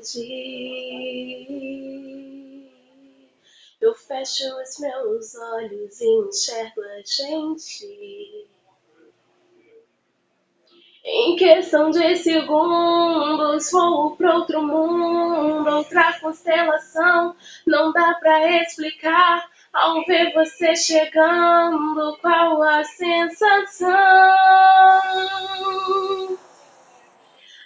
presente. Eu fecho os meus olhos e enxergo a gente. Em questão de segundos, vou pra outro mundo, outra constelação. Não dá pra explicar ao ver você chegando, qual a sensação.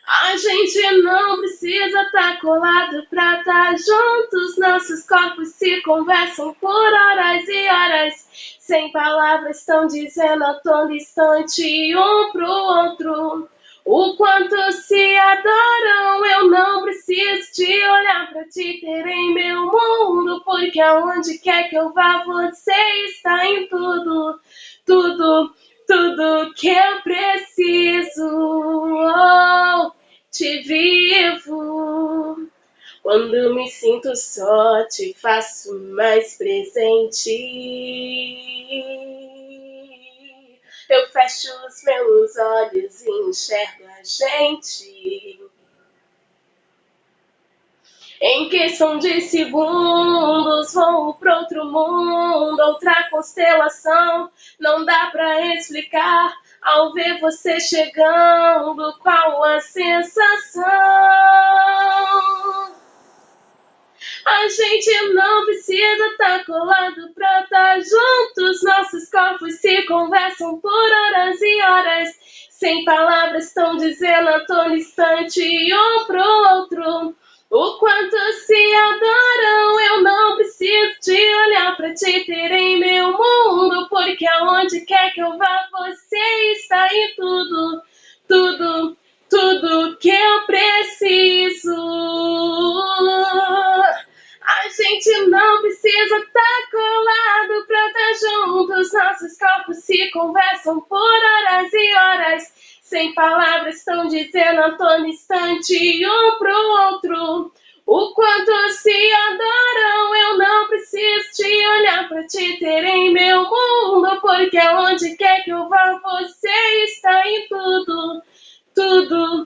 A gente não precisa tá colado pra tá juntos. Nossos corpos se conversam por horas e horas. Sem palavras estão dizendo a tão distante um pro outro. O quanto se adoram, eu não preciso te olhar pra te ter em meu mundo. Porque aonde quer que eu vá, você está em tudo, tudo, tudo que eu preciso. Oh, te vivo. Quando me sinto só, te faço mais presente. Eu fecho os meus olhos e enxergo a gente. Em questão de segundos, vou pra outro mundo, outra constelação. Não dá pra explicar ao ver você chegando, qual a sensação. A gente não precisa tá colado pra tá juntos. Nossos corpos se conversam por horas e horas. Sem palavras estão dizendo a todo instante um pro outro. O quanto se adoram, eu não preciso te olhar pra te ter em meu mundo. Porque aonde quer que eu vá, você está em tudo, tudo, tudo que eu preciso. A gente não precisa tá colado pra tá juntos. Nossos corpos se conversam por horas e horas. Sem palavras estão dizendo a todo instante um pro outro. O quanto se adoram, eu não preciso te olhar pra te ter em meu mundo. Porque aonde quer que eu vá, você está em tudo, tudo.